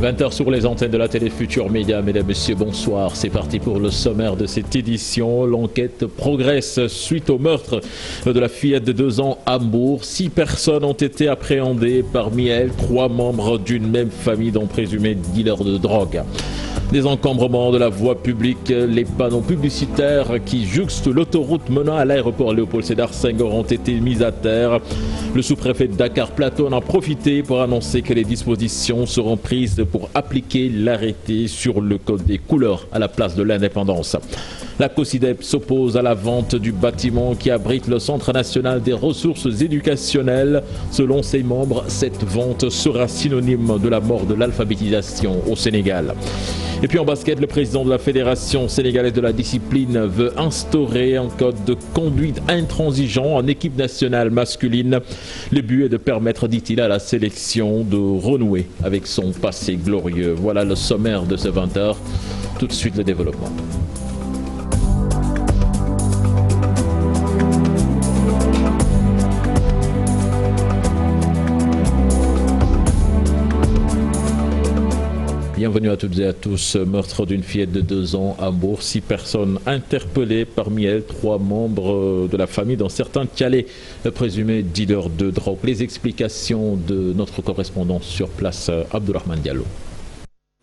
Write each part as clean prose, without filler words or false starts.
20h sur les antennes de la télé Futur Média. Mesdames, Messieurs, bonsoir. C'est parti pour le sommaire de cette édition. L'enquête progresse suite au meurtre de la fillette de 2 ans à Hambourg. 6 personnes ont été appréhendées, parmi elles 3 membres d'une même famille dont présumés dealers de drogue. Des encombrements de la voie publique, les panneaux publicitaires qui jouxtent l'autoroute menant à l'aéroport Léopold Sédar Senghor ont été mis à terre. Le sous-préfet de Dakar Plateau en a profité pour annoncer que les dispositions seront prises pour appliquer l'arrêté sur le code des couleurs à la place de l'indépendance. La COSIDEP s'oppose à la vente du bâtiment qui abrite le Centre national des ressources éducationnelles. Selon ses membres, cette vente sera synonyme de la mort de l'alphabétisation au Sénégal. Et puis en basket, le président de la Fédération sénégalaise de la discipline veut instaurer un code de conduite intransigeant en équipe nationale masculine. Le but est de permettre, dit-il, à la sélection de renouer avec son passé glorieux. Voilà le sommaire de ce 20h. Tout de suite le développement. Bienvenue à toutes et à tous. Meurtre d'une fillette de 2 ans à Hambourg. 6 personnes interpellées, parmi elles 3 membres de la famille, dont certains Tchalé, présumés dealers de drogue. Les explications de notre correspondant sur place, Abdourahmane Diallo.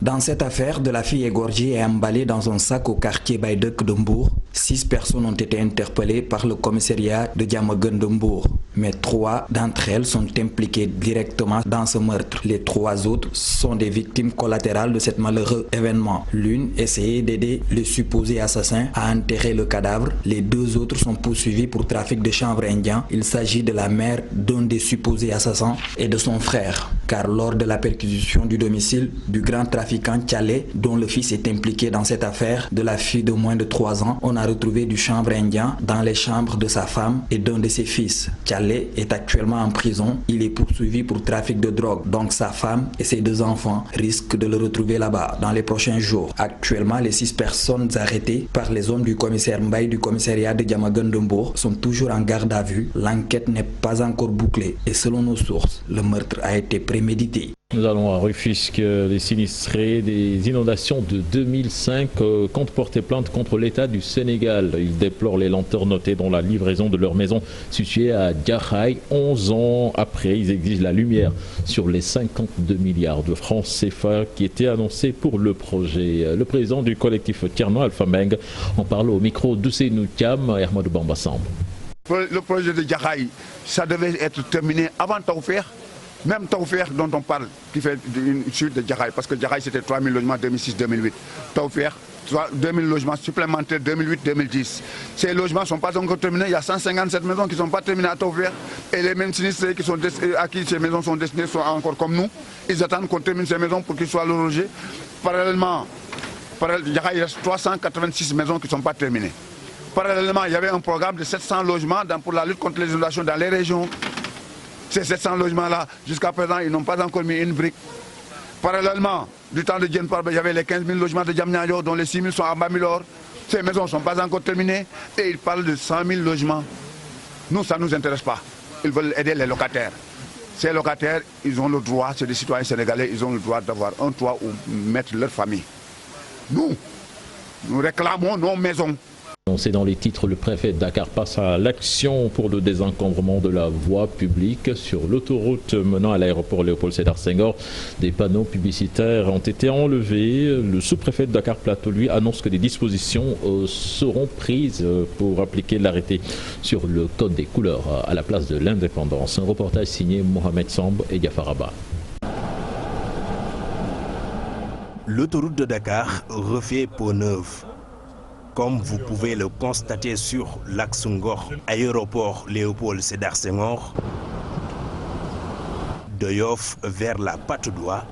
Dans cette affaire, de la fille égorgée et emballée dans un sac au quartier Baïdek de Mbour, 6 personnes ont été interpellées par le commissariat de Diamaguène de Mbour. Mais 3 d'entre elles sont impliquées directement dans ce meurtre. Les 3 autres sont des victimes collatérales de cet malheureux événement. L'une essayait d'aider le supposé assassin à enterrer le cadavre. Les 2 autres sont poursuivis pour trafic de chanvre indien. Il s'agit de la mère d'un des supposés assassins et de son frère. Car lors de la perquisition du domicile du grand trafiquant Tchalé, dont le fils est impliqué dans cette affaire de la fille de moins de 3 ans, on a retrouvé du chanvre indien dans les chambres de sa femme et d'un de ses fils. Tchalé est actuellement en prison. Il est poursuivi pour trafic de drogue. Donc sa femme et ses 2 enfants risquent de le retrouver là-bas dans les prochains jours. Actuellement, les 6 personnes arrêtées par les hommes du commissaire Mbaye du commissariat de Diamaguène de Mbour sont toujours en garde à vue. L'enquête n'est pas encore bouclée et selon nos sources, le meurtre a été prémédité. Nous allons à Rufisque. Les sinistrés des inondations de 2005 comptent porter plainte contre l'État du Sénégal. Ils déplorent les lenteurs notées dans la livraison de leur maison située à Djahaï. 11 ans après, ils exigent la lumière sur les 52 milliards de francs CFA qui étaient annoncés pour le projet. Le président du collectif Tierno Alpha Meng en parle au micro d'Ousseynou Thiam et Ahmadou Bamba Samb. Le projet de Djahaï, ça devait être terminé avant Taoufer. Même Taoufer dont on parle, qui fait une suite de Djahaï, parce que Djahaï c'était 3 000 logements 2006-2008. Taoufer, 2 000 logements supplémentaires 2008-2010. Ces logements ne sont pas encore terminés. Il y a 157 maisons qui ne sont pas terminées à Taoufer. Et les mêmes sinistrés à qui ces maisons sont destinées sont encore comme nous. Ils attendent qu'on termine ces maisons pour qu'ils soient logés. Parallèlement, il reste 386 maisons qui ne sont pas terminées. Parallèlement, il y avait un programme de 700 logements pour la lutte contre les inondations dans les régions. Ces 700 logements-là, jusqu'à présent, ils n'ont pas encore mis une brique. Parallèlement, du temps de Djen Parbe, il y avait les 15 000 logements de Djamnyadjo, dont les 6 000 sont à Bamilor. Ces maisons ne sont pas encore terminées et ils parlent de 100 000 logements. Nous, ça ne nous intéresse pas. Ils veulent aider les locataires. Ces locataires, ils ont le droit, c'est des citoyens sénégalais, ils ont le droit d'avoir un toit où mettre leur famille. Nous réclamons nos maisons. C'est dans les titres, le préfet de Dakar passe à l'action pour le désencombrement de la voie publique sur l'autoroute menant à l'aéroport Léopold Sédar Senghor. Des panneaux publicitaires ont été enlevés. Le sous-préfet de Dakar Plateau, lui, annonce que des dispositions seront prises pour appliquer l'arrêté sur le code des couleurs à la place de l'indépendance. Un reportage signé Mohamed Samb et Diafaraba. L'autoroute de Dakar refait peau neuve. Comme vous pouvez le constater sur l'axe Ngor, aéroport Léopold Sédar Senghor, de Yoff vers la Patte d'Oie,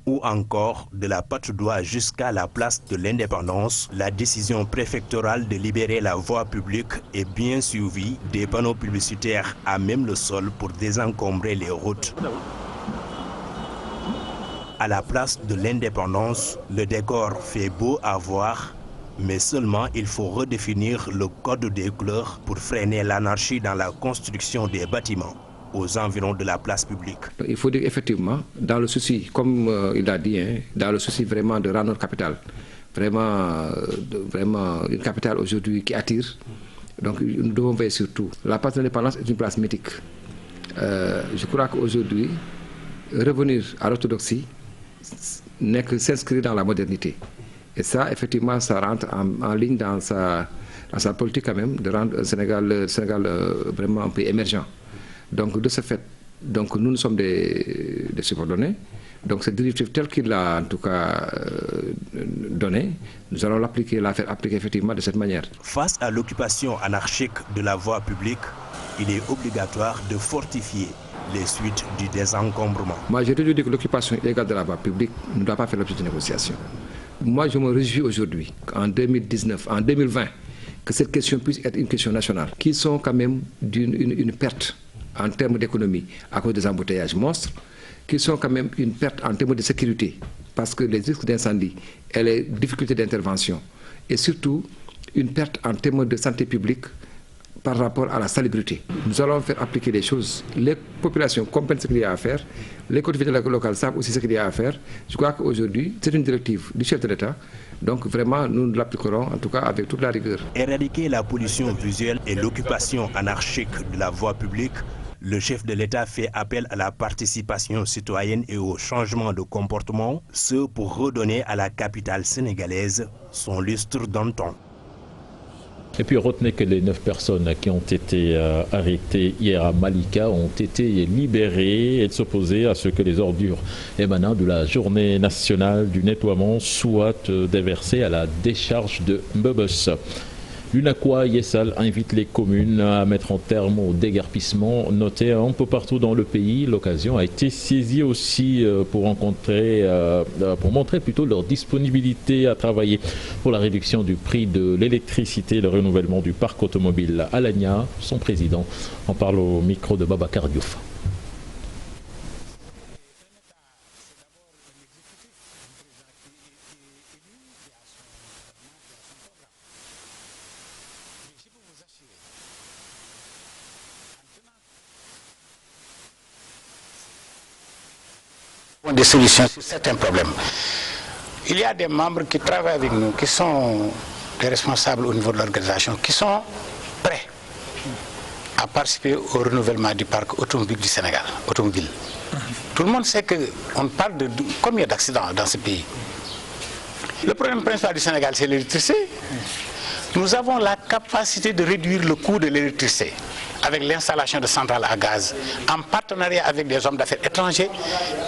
ou encore de la Patte d'Oie jusqu'à la place de l'Indépendance, la décision préfectorale de libérer la voie publique est bien suivie des panneaux publicitaires à même le sol pour désencombrer les routes. À la place de l'Indépendance, le décor fait beau à voir, mais seulement il faut redéfinir le code des couleurs pour freiner l'anarchie dans la construction des bâtiments. aux environs de la place publique. Il faut dire effectivement, dans le souci, comme il a dit, dans le souci vraiment de rendre notre capitale, vraiment une capitale aujourd'hui qui attire. Donc nous devons veiller sur tout. La place de l'indépendance est une place mythique. Je crois qu'aujourd'hui, revenir à l'orthodoxie n'est que s'inscrire dans la modernité. Et ça, effectivement, ça rentre en ligne dans sa politique quand même, de rendre le Sénégal vraiment un pays émergent. Donc de ce fait, donc, nous sommes des subordonnés. Donc cette directive telle qu'il l'a en tout cas donnée, nous allons l'appliquer, la faire appliquer effectivement de cette manière. Face à l'occupation anarchique de la voie publique, il est obligatoire de fortifier les suites du désencombrement. Moi, j'ai toujours dit que l'occupation illégale de la voie publique ne doit pas faire l'objet de négociations. Moi, je me réjouis aujourd'hui, en 2019, en 2020, que cette question puisse être une question nationale, qui sont quand même une perte en termes d'économie à cause des embouteillages monstres, qui sont quand même une perte en termes de sécurité, parce que les risques d'incendie et les difficultés d'intervention, et surtout une perte en termes de santé publique par rapport à la salubrité. Nous allons faire appliquer les choses. Les populations comprennent ce qu'il y a à faire, les collectivités locales savent aussi ce qu'il y a à faire. Je crois qu'aujourd'hui, c'est une directive du chef de l'État, donc vraiment nous l'appliquerons en tout cas avec toute la rigueur. Éradiquer la pollution visuelle et l'occupation anarchique de la voie publique, le chef de l'État fait appel à la participation citoyenne et au changement de comportement, ce pour redonner à la capitale sénégalaise son lustre d'antan. Et puis retenez que les 9 personnes qui ont été arrêtées hier à Malika ont été libérées et de s'opposer à ce que les ordures émanant de la journée nationale du nettoiement soient déversées à la décharge de Mbebes. L'UNACOIS Yessal invite les communes à mettre un terme au déguerpissement noté un peu partout dans le pays. L'occasion a été saisie aussi pour montrer plutôt leur disponibilité à travailler pour la réduction du prix de l'électricité et le renouvellement du parc automobile. Alagna, son président, en parle au micro de Babacar Diouf. Des solutions sur certains problèmes. Il y a des membres qui travaillent avec nous, qui sont des responsables au niveau de l'organisation, qui sont prêts à participer au renouvellement du parc automobile du Sénégal. Automobile. Tout le monde sait qu'on parle de combien d'accidents dans ce pays. Le problème principal du Sénégal, c'est l'électricité. Nous avons la capacité de réduire le coût de l'électricité avec l'installation de centrales à gaz, en partenariat avec des hommes d'affaires étrangers,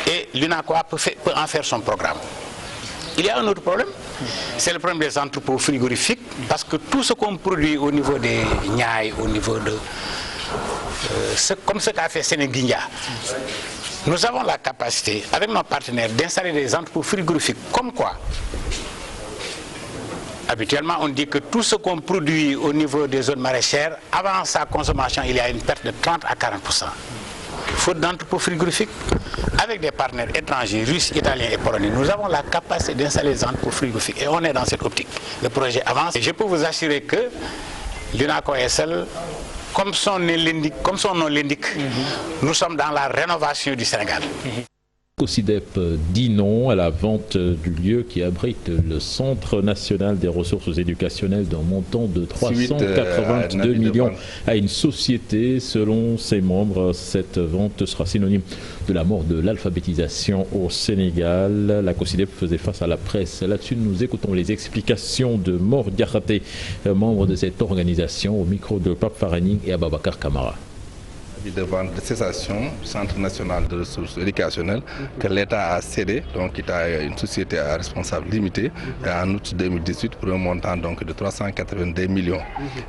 et l'UNACOIS peut en faire son programme. Il y a un autre problème, c'est le problème des entrepôts frigorifiques, parce que tout ce qu'on produit au niveau des Niayes, au niveau de... comme ce qu'a fait Sénéguindia, nous avons la capacité, avec nos partenaires, d'installer des entrepôts frigorifiques, comme quoi habituellement, on dit que tout ce qu'on produit au niveau des zones maraîchères, avant sa consommation, il y a une perte de 30 à 40%. Faute d'entrepôts frigorifiques, avec des partenaires étrangers, russes, italiens et polonais, nous avons la capacité d'installer des entrepôts frigorifiques et on est dans cette optique. Le projet avance et je peux vous assurer que l'UNACOIS, comme son nom l'indique, nous sommes dans la rénovation du Sénégal. COSIDEP dit non à la vente du lieu qui abrite le Centre national des ressources éducationnelles d'un montant de 382 millions à une société. Selon ses membres, cette vente sera synonyme de la mort de l'alphabétisation au Sénégal. La COSIDEP faisait face à la presse. Là-dessus, nous écoutons les explications de Mor Diakhaté, membre de cette organisation, au micro de Pape Faraning et Ababacar Kamara. De vente de cessation du Centre national de ressources éducationnelles que l'État a cédé, donc il a une société à responsable limité en août 2018 pour un montant donc de 382 millions.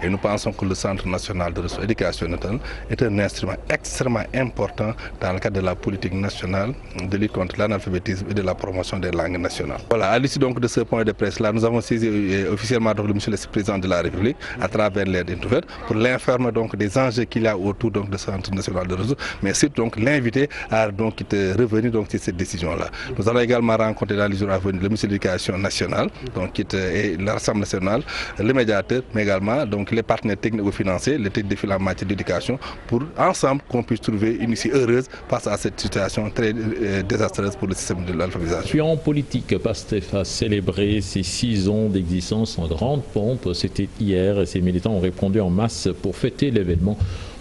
Et nous pensons que le Centre national de ressources éducationnelles est un instrument extrêmement important dans le cadre de la politique nationale de lutte contre l'analphabétisme et de la promotion des langues nationales. Voilà, à l'issue donc de ce point de presse-là, nous avons saisi officiellement donc, le monsieur le président de la République à travers l'aide ouverte pour l'informer donc des enjeux qu'il y a autour donc, de ce Centre national de ressources, mais surtout l'inviter à revenir sur cette décision-là. Nous allons également rencontrer dans les jours à venir le ministre de l'Éducation nationale, et l'Assemblée nationale, le médiateur, mais également les partenaires techniques ou financiers, les têtes de file en matière d'éducation, pour ensemble qu'on puisse trouver une issue heureuse face à cette situation très désastreuse pour le système de l'alphabétisation. Puis en politique, PASTEF a célébré ses 6 ans d'existence en grande pompe. C'était hier et ses militants ont répondu en masse pour fêter l'événement.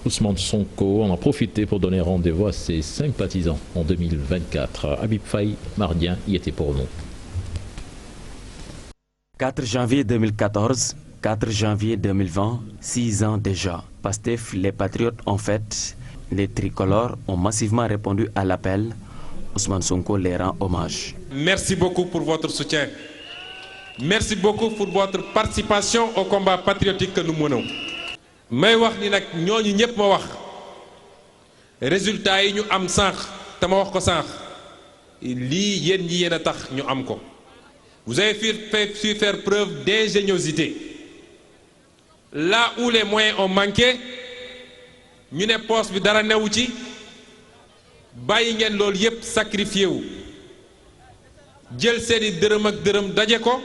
Ousmane Sonko en a profité pour donner rendez-vous à ses sympathisants en 2024. Habib Faye, Mardien, y était pour nous. 4 janvier 2014, 4 janvier 2020, 6 ans déjà. PASTEF, les patriotes ont fête. Les tricolores ont massivement répondu à l'appel. Ousmane Sonko les rend hommage. Merci beaucoup pour votre soutien. Merci beaucoup pour votre participation au combat patriotique que nous menons. may wax ni nag ñooñu ñëpp ma wax résultat yi ñu am sànq te ma wax ko sànq lii yéen ñi yéen a tax ñu am ko. Vous avez su faire preuve d'ingéniosité. Là où les moyens ont manqué ñu ne poste bi dara newu ci bàyyi ngeen loolu yëpp sacrifié wu jël seeni dërëm ak dërëm daje ko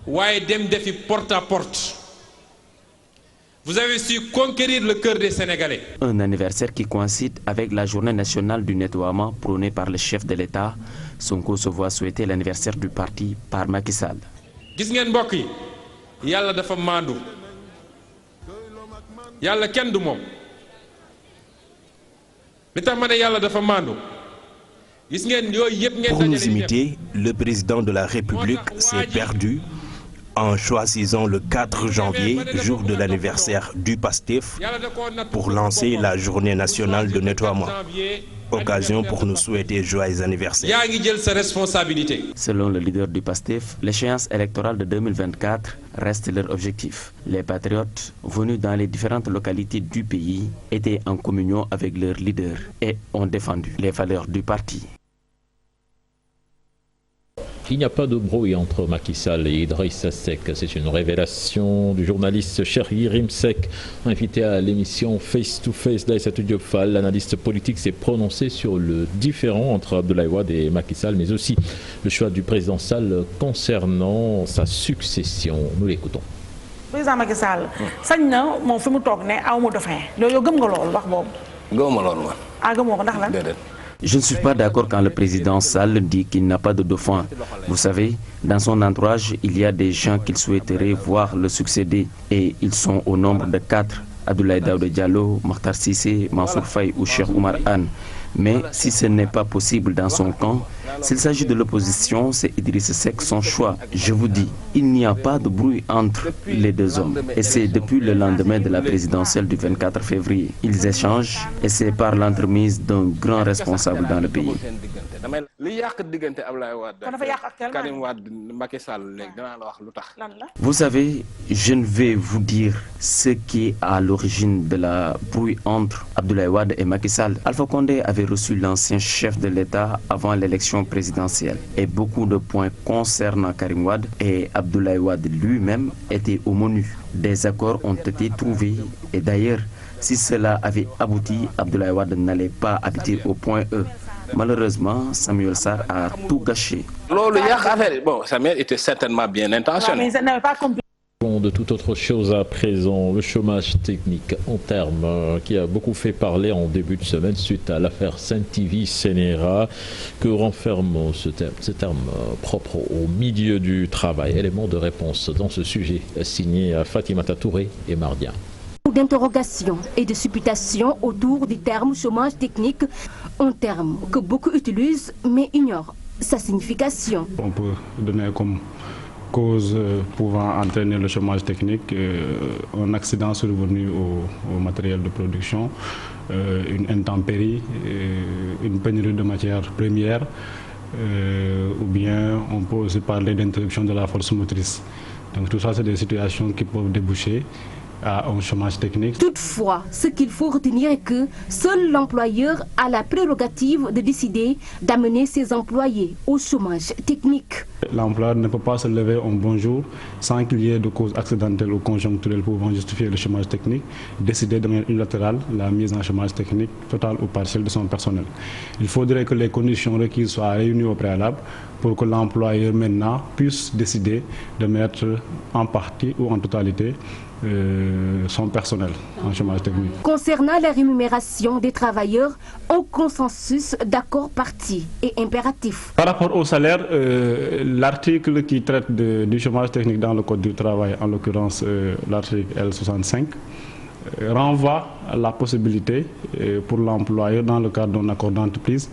waaye dem defi porte à porte. Vous avez su conquérir le cœur des Sénégalais. Un anniversaire qui coïncide avec la journée nationale du nettoiement prônée par le chef de l'État. Sonko se voit souhaiter l'anniversaire du parti par Macky Sall. Gis ngeen mbokk yi yàlla dafa maandu yàlla kenn du moom li tax ma ne yàlla dafa maandu gis ngeen yooyu yëpp ngeen. Pour nous imiter, le président de la République s'est perdu en choisissant le 4 janvier, jour de l'anniversaire du PASTEF, pour lancer la journée nationale de nettoiement. Occasion pour nous souhaiter joyeux anniversaire. yaa ngi jël sa responsabilité. Selon le leader du PASTEF, l'échéance électorale de 2024 reste leur objectif. Les patriotes venus dans les différentes localités du pays étaient en communion avec leur leader et ont défendu les valeurs du parti. Il n'y a pas de brouille entre Macky Sall et Idrissa Seck. C'est une révélation du journaliste Cheikh Yérim Seck, invité à l'émission Face to Face d'Aïssatou Diop Fall. L'analyste politique s'est prononcé sur le différend entre Abdoulaye Wade et Macky Sall, mais aussi le choix du président Sall concernant sa succession. Nous l'écoutons. Président Macky Sall sañ na moom fi mu toog ne aw ma dauphin yow gëm nga loolu wax boobu. gëmuma loolu man. ah gëmoo ko ndax lan. déedéet. Je ne suis pas d'accord quand le président Sall dit qu'il n'a pas de dauphin. Vous savez, dans son entourage, il y a des gens qu'il souhaiterait voir le succéder. Et ils sont au nombre de 4. Abdoulaye Daouda Diallo, Makhtar Cissé, Mansour Faye ou Cheikh Oumar Anne. Mais si ce n'est pas possible dans son camp, s'il s'agit de l'opposition, c'est Idriss Seck son choix. Je vous dis, il n'y a pas de bruit entre les deux hommes. Et c'est depuis le lendemain de la présidentielle du 24 février. Ils échangent et c'est par l'entremise d'un grand responsable dans le pays. Vous savez, je ne vais vous dire ce qui est à l'origine de la brouille entre Abdoulaye Wade et Macky Sall. Alpha Condé avait reçu l'ancien chef de l'État avant l'élection présidentielle et beaucoup de points concernant Karim Wade et Abdoulaye Wade lui-même étaient au menu. Des accords ont été trouvés et d'ailleurs, si cela avait abouti, Abdoulaye Wade n'allait pas habiter au point E. Malheureusement, Samuel Sarr a tout gâché. Bon, Samuel était certainement bien intentionné. Mais ça n'avait pas compris. De toute autre chose à présent, le chômage technique en termes qui a beaucoup fait parler en début de semaine suite à l'affaire Saint-Ivi-Sénéra. Que renferme ce terme propre au milieu du travail? Élément de réponse dans ce sujet signé Fatimata Touré et Mardien. D'interrogations et de supputations autour du terme chômage technique, un terme que beaucoup utilisent mais ignorent sa signification. On peut donner comme cause pouvant entraîner le chômage technique un accident survenu au matériel de production, une intempérie, une pénurie de matières premières, ou bien on peut aussi parler d'interruption de la force motrice. Donc tout ça, c'est des situations qui peuvent déboucher à un chômage technique. Toutefois, ce qu'il faut retenir est que seul l'employeur a la prérogative de décider d'amener ses employés au chômage technique. L'employeur ne peut pas se lever un bon jour sans qu'il y ait de causes accidentelles ou conjoncturelles pouvant justifier le chômage technique, décider de manière unilatérale la mise en chômage technique totale ou partielle de son personnel. Il faudrait que les conditions requises soient réunies au préalable pour que l'employeur maintenant puisse décider de mettre en partie ou en totalité son personnel en chômage technique. Concernant la rémunération des travailleurs, un consensus d'accord parti et impératif. Par rapport au salaire, l'article qui traite du chômage technique dans le Code du travail, en l'occurrence l'article L65, renvoie à la possibilité pour l'employeur, dans le cadre d'un accord d'entreprise,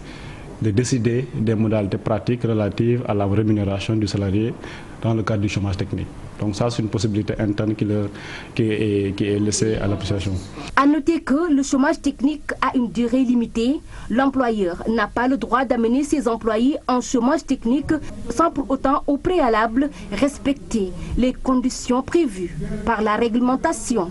de décider des modalités pratiques relatives à la rémunération du salarié dans le cadre du chômage technique. Donc ça, c'est une possibilité interne qui est laissée à l'appréciation. À noter que le chômage technique a une durée limitée. L'employeur n'a pas le droit d'amener ses employés en chômage technique sans pour autant au préalable respecter les conditions prévues par la réglementation.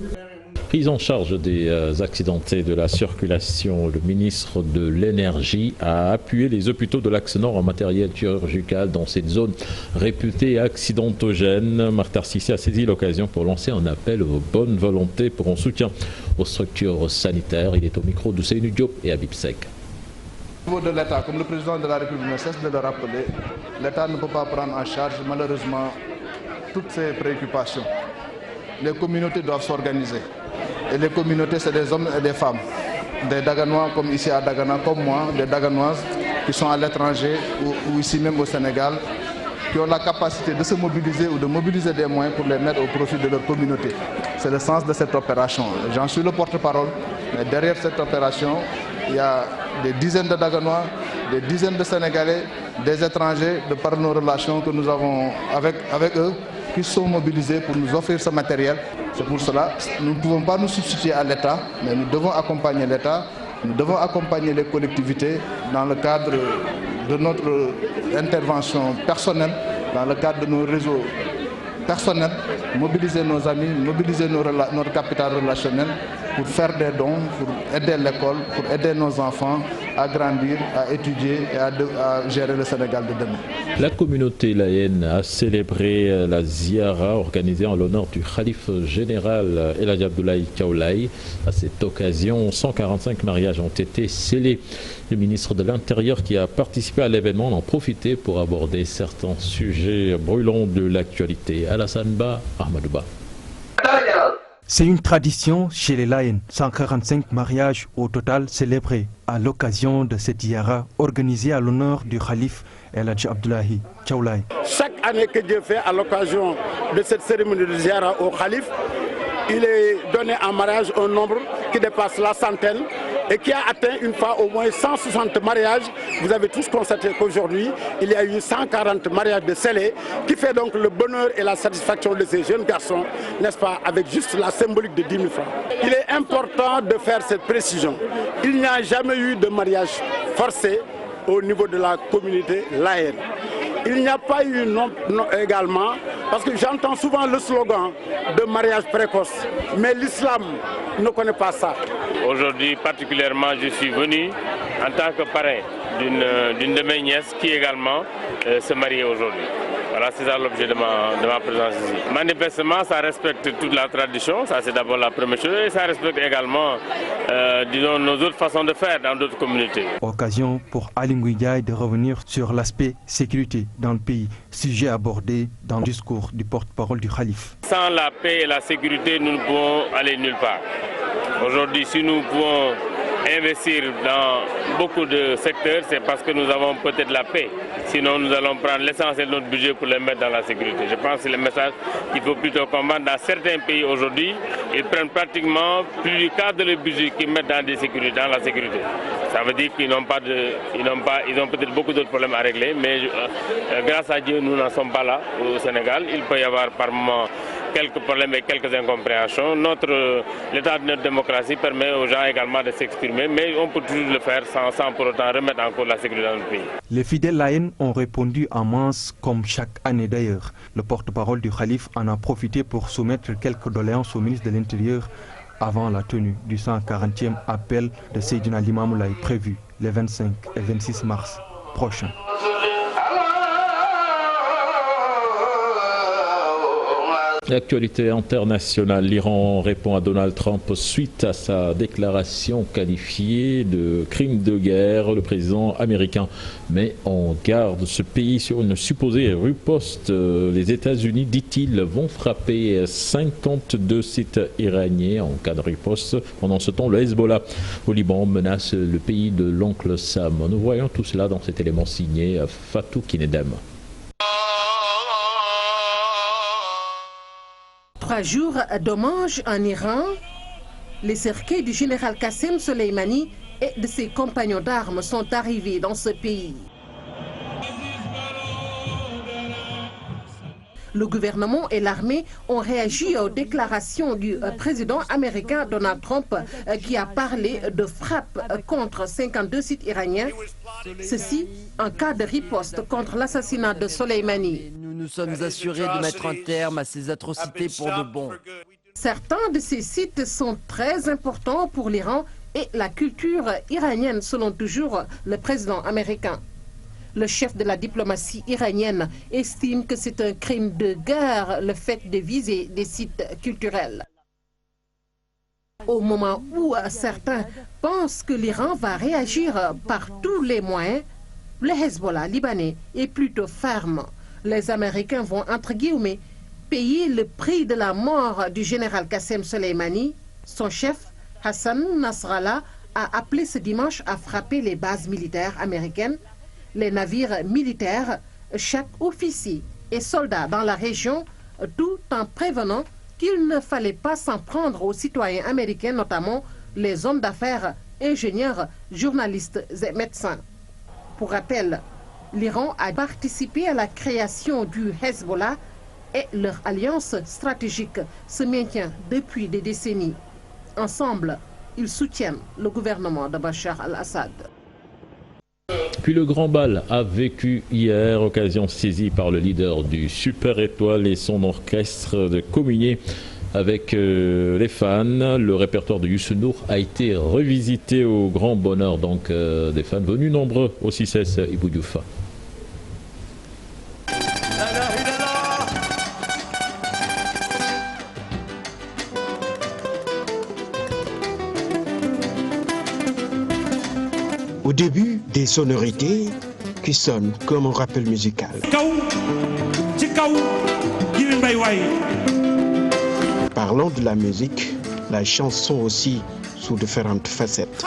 Prise en charge des accidentés de la circulation, le ministre de l'Énergie a appuyé les hôpitaux de l'Axe Nord en matériel chirurgical dans cette zone réputée accidentogène. Martin Sissi a saisi l'occasion pour lancer un appel aux bonnes volontés pour un soutien aux structures sanitaires. Il est au micro de Seynou Diop et Habib Sek. Au niveau de l'État, comme le président de la République ne cesse de le rappeler, l'État ne peut pas prendre en charge malheureusement toutes ces préoccupations. Les communautés doivent s'organiser. Et les communautés, c'est des hommes et des femmes. Des Daganois comme ici à Dagana, comme moi, des Daganoises qui sont à l'étranger ou ici même au Sénégal, qui ont la capacité de se mobiliser ou de mobiliser des moyens pour les mettre au profit de leur communauté. C'est le sens de cette opération. J'en suis le porte-parole, mais derrière cette opération, il y a des dizaines de Daganois, des dizaines de Sénégalais, des étrangers, de par nos relations que nous avons avec eux, qui sont mobilisés pour nous offrir ce matériel. C'est pour cela que nous ne pouvons pas nous substituer à l'État, mais nous devons accompagner l'État, nous devons accompagner les collectivités dans le cadre de notre intervention personnelle, dans le cadre de nos réseaux personnels, mobiliser nos amis, mobiliser notre capital relationnel pour faire des dons, pour aider l'école, pour aider nos enfants à grandir, à étudier et à gérer le Sénégal de demain. La communauté laïenne a célébré la Ziara organisée en l'honneur du Khalife général El Hadji Abdoulaye Thiaoulaye. À cette occasion, 145 mariages ont été scellés. Le ministre de l'Intérieur qui a participé à l'événement en a profité pour aborder certains sujets brûlants de l'actualité. Alassane Ba, Ahmadouba. C'est une tradition chez les Laïens, 145 mariages au total célébrés à l'occasion de cette Ziara organisée à l'honneur du Khalife El Hadji Abdoulaye Thiaoulaye. Chaque année que Dieu fait à l'occasion de cette cérémonie de Ziara au Khalife, il est donné en mariage un nombre qui dépasse la centaine et qui a atteint une fois au moins 160 mariages. Vous avez tous constaté qu'aujourd'hui, il y a eu 140 mariages de scellés, qui fait donc le bonheur et la satisfaction de ces jeunes garçons, n'est-ce pas, avec juste la symbolique de 10 000 francs. Il est important de faire cette précision. Il n'y a jamais eu de mariage forcé au niveau de la communauté laïenne. Il n'y a pas eu non également, parce que j'entends souvent le slogan de mariage précoce, mais l'islam ne connaît pas ça. Aujourd'hui, particulièrement, je suis venu en tant que parrain d'une de mes nièces qui également se marie aujourd'hui. Voilà, c'est ça l'objet de ma présence ici. Manifestement, ça respecte toute la tradition, ça c'est d'abord la première chose, et ça respecte également, disons, nos autres façons de faire dans d'autres communautés. Occasion pour Ali Ngouille de revenir sur l'aspect sécurité dans le pays, sujet abordé dans le discours du porte-parole du Khalife. Sans la paix et la sécurité, nous ne pouvons aller nulle part. Aujourd'hui, si nous pouvons investir dans beaucoup de secteurs, c'est parce que nous avons peut-être la paix. Sinon, nous allons prendre l'essentiel de notre budget pour les mettre dans la sécurité. Je pense que c'est le message qu'il faut plutôt comprendre. Dans certains pays aujourd'hui, ils prennent pratiquement plus du quart de leur budget qu'ils mettent dans la sécurité. Ça veut dire qu'ils n'ont pas ils ont peut-être beaucoup d'autres problèmes à régler, mais grâce à Dieu, nous n'en sommes pas là au Sénégal. Il peut y avoir par moment quelques problèmes et quelques incompréhensions. L'état de notre démocratie permet aux gens également de s'exprimer, mais on peut toujours le faire sans pour autant remettre en cause la sécurité dans notre pays. Les fidèles laïens ont répondu en masse comme chaque année d'ailleurs. Le porte-parole du Khalif en a profité pour soumettre quelques doléances au ministre de l'Intérieur avant la tenue du 140e appel de Seydina Limamou Laye prévu les 25 et 26 mars prochains. L'actualité internationale, l'Iran répond à Donald Trump suite à sa déclaration qualifiée de crime de guerre. Le président américain met en garde ce pays sur une supposée riposte. Les États-Unis, dit-il, vont frapper 52 sites iraniens en cas de riposte. Pendant ce temps, le Hezbollah au Liban menace le pays de l'oncle Sam. Nous voyons tout cela dans cet élément signé Fatou Kinedem. 3 jours d'hommage en Iran, les cercueils du général Qassem Soleimani et de ses compagnons d'armes sont arrivés dans ce pays. Le gouvernement et l'armée ont réagi aux déclarations du président américain Donald Trump qui a parlé de frappes contre 52 sites iraniens. Ceci en cas de riposte contre l'assassinat de Soleimani. Nous nous sommes assurés de mettre un terme à ces atrocités pour de bon. Certains de ces sites sont très importants pour l'Iran et la culture iranienne, selon toujours le président américain. Le chef de la diplomatie iranienne estime que c'est un crime de guerre le fait de viser des sites culturels. Au moment où certains pensent que l'Iran va réagir par tous les moyens, le Hezbollah libanais est plutôt ferme. Les Américains vont, entre guillemets, payer le prix de la mort du général Qassem Soleimani. Son chef, Hassan Nasrallah, a appelé ce dimanche à frapper les bases militaires américaines, les navires militaires, chaque officier et soldat dans la région, tout en prévenant qu'il ne fallait pas s'en prendre aux citoyens américains, notamment les hommes d'affaires, ingénieurs, journalistes et médecins. Pour rappel, l'Iran a participé à la création du Hezbollah et leur alliance stratégique se maintient depuis des décennies. Ensemble, ils soutiennent le gouvernement de Bachar al-Assad. Puis le Grand Bal a vécu hier, occasion saisie par le leader du Super Étoile et son orchestre de communier avec les fans. Le répertoire de Youssou N'Dour a été revisité au grand bonheur donc des fans venus nombreux au 6S Ibou Diouf. Au début, des sonorités qui sonnent comme un rappel musical. Parlons de la musique, la chanson aussi sous différentes facettes.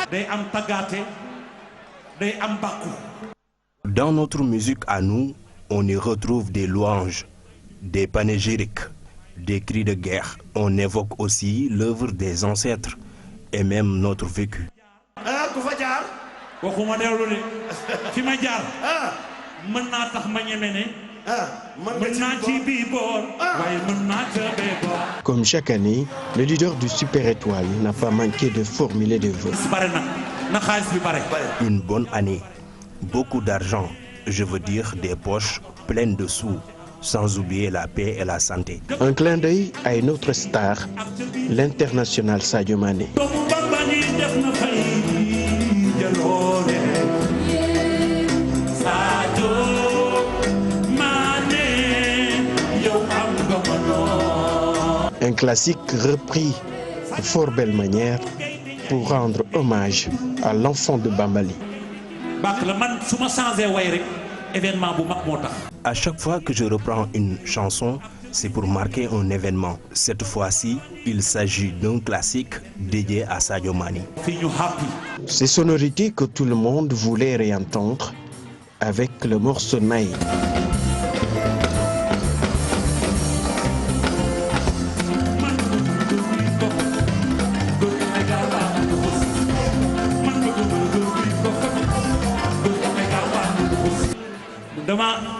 Dans notre musique à nous, on y retrouve des louanges, des panégyriques, des cris de guerre. On évoque aussi l'œuvre des ancêtres et même notre vécu. Comme chaque année, le leader du Super Étoile n'a pas manqué de formuler des vœux. Une bonne année, beaucoup d'argent, je veux dire des poches pleines de sous, sans oublier la paix et la santé. Un clin d'œil à une autre star, l'international Sadio Mané. Un classique repris de fort belle manière pour rendre hommage à l'enfant de Bambali. À chaque fois que je reprends une chanson, c'est pour marquer un événement. Cette fois-ci, il s'agit d'un classique dédié à Sadio Mané. Ces sonorités que tout le monde voulait réentendre avec le morceau Naï.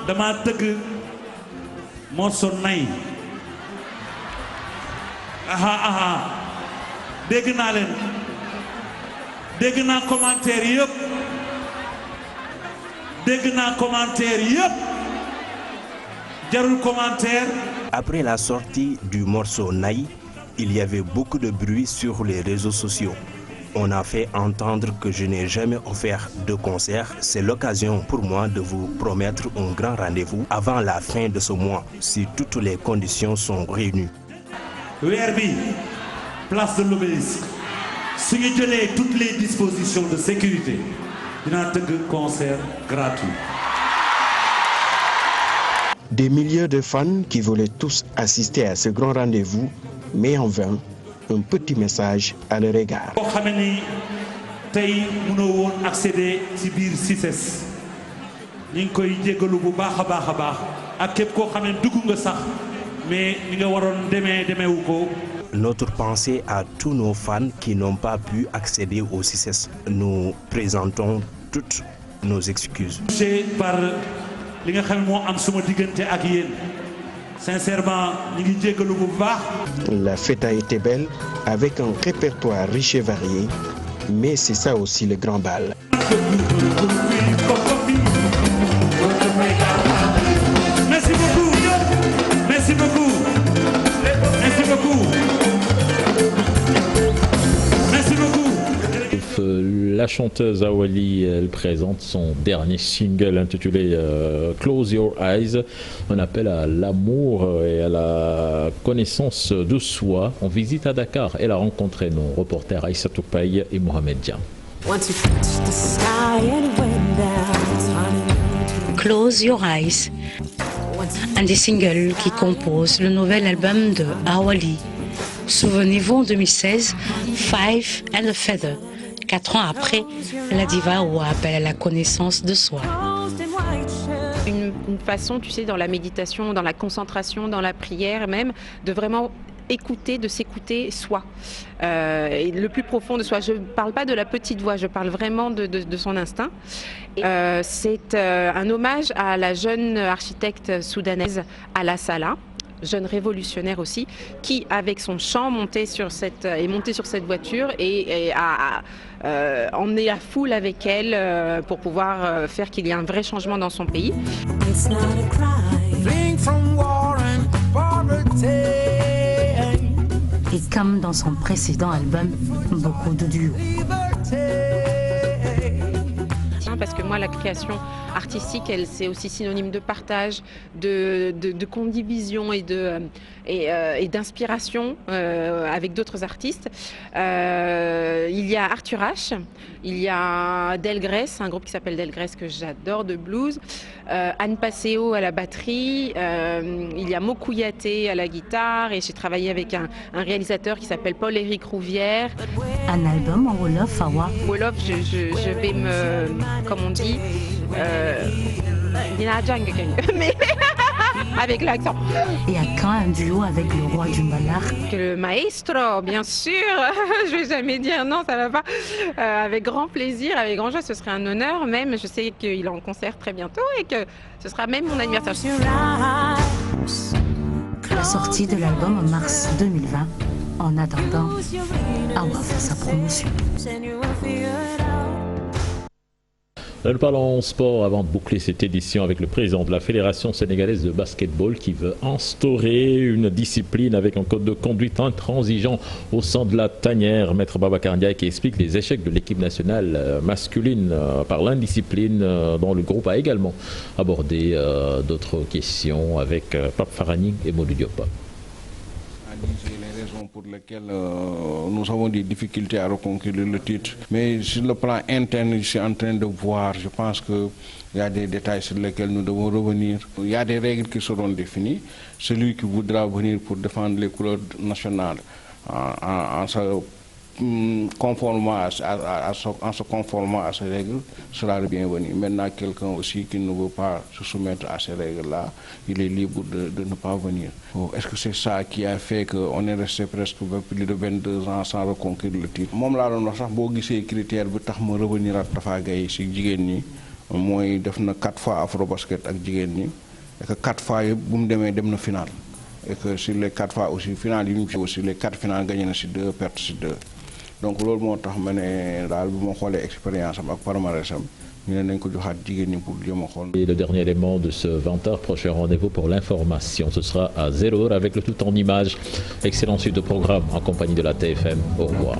dama tëgg morceau Nay dégg naa leen dégg naa commentaire yëpp dégg naa commentaire yëpp jarul commentaire. Après la sortie du morceau Naï, il y avait beaucoup de bruit sur les réseaux sociaux. On a fait entendre que je n'ai jamais offert de concert. C'est l'occasion pour moi de vous promettre un grand rendez-vous avant la fin de ce mois, si toutes les conditions sont réunies. Werbi, place de l'Obélisque. Si nous avons toutes les dispositions de sécurité, il y a un concert gratuit. Des milliers de fans qui voulaient tous assister à ce grand rendez-vous, mais en vain, un petit message à leur égard. Boo xamee ni tey mënoo woon accéder ci biir CICES ñu ngi koy jégalu bu baax a baax ak képp koo xam ne dugg nga sax mais ni nga waroon demeewu ko. Notre pensée à tous nos fans qui n'ont pas pu accéder au CICES. Nous présentons toutes nos excuses. Par li nga xam ne moo am suma diggante ak yéen. Sincèrement, la fête a été belle avec un répertoire riche et varié, mais c'est ça aussi le grand bal. Merci beaucoup. Merci beaucoup. Merci beaucoup. Merci beaucoup. La chanteuse Awali, elle présente son dernier single intitulé Close Your Eyes, un appel à l'amour et à la connaissance de soi. En visite à Dakar, elle a rencontré nos reporters Aïssa Toupaï et Mohamed Diam. Close Your Eyes, un des singles qui compose le nouvel album de Awali. Souvenez-vous, en 2016, Five and a Feather. 4 ans après, la diva ou appelle à la connaissance de soi. Une façon, tu sais, dans la méditation, dans la concentration, dans la prière même, de vraiment écouter, de s'écouter soi, le plus profond de soi. Je ne parle pas de la petite voix, je parle vraiment de son instinct. C'est un hommage à la jeune architecte soudanaise Ala Salah, jeune révolutionnaire aussi, qui avec son chant est monté sur cette voiture et a emmené la foule avec elle pour pouvoir faire qu'il y ait un vrai changement dans son pays. Et comme dans son précédent album, beaucoup de duos. Parce que moi, la création artistique, c'est aussi synonyme de partage, de condivision et d'inspiration avec d'autres artistes. Il y a Arthur H, il y a Delgrès, un groupe qui s'appelle Delgrès que j'adore, de blues, Anne Passeo à la batterie, il y a Mokouyaté à la guitare, et j'ai travaillé avec un réalisateur qui s'appelle Paul-Éric Rouvière. Un album en Wolof, Awa. Wolof, je vais me... comme on dit, mais avec l'accent. Et à quand un duo avec le roi du Mbalar? Le maestro, bien sûr. Je vais jamais dire non, ça va pas. Avec grand plaisir, avec grand joie, ce serait un honneur. Même, je sais qu'il est en concert très bientôt et que ce sera même mon anniversaire. La sortie de l'album en mars 2020. En attendant, Awa fait sa promotion. Nous parlons sport avant de boucler cette édition avec le président de la Fédération sénégalaise de basketball qui veut instaurer une discipline avec un code de conduite intransigeant au sein de la tanière. Maître Babacar Ndiaye qui explique les échecs de l'équipe nationale masculine par l'indiscipline dont le groupe a également abordé d'autres questions avec Pape Farani et Modou Diop. Pour lesquelles nous avons des difficultés à reconquérir le titre. Mais sur le plan interne, je suis en train de voir, je pense qu'il y a des détails sur lesquels nous devons revenir. Il y a des règles qui seront définies. Celui qui voudra venir pour défendre les couleurs nationales en se conformant à ces règles sera le bienvenu. Maintenant, quelqu'un aussi qui ne veut pas se soumettre à ces règles-là, il est libre de ne pas venir. Est-ce que c'est ça qui a fait qu'on est resté presque plus de 22 ans sans reconquérir le titre? Moi, je suis critère pour revenir à Tafa Gaye si jigéen ñi mooy def na 4 fois Afrobasket ak jigéen ñi et que 4 fois yëpp bu mu demee dem na final et que sur les 4 fois aussi finale yi ñu ci aussi les 4 finales gagné na ci 2 pertes ci 2 donc loolu moo tax ma ne daal bu ma xoolee expérience am ak palmarès am ñu ne nañ ko joxaat jigéen ñi pour jéem a xool. Et le dernier élément de ce 20h, prochain rendez-vous pour l'information, ce sera à 0h avec le tout en images. Excellente suite de programme en compagnie de la TFM. Au revoir.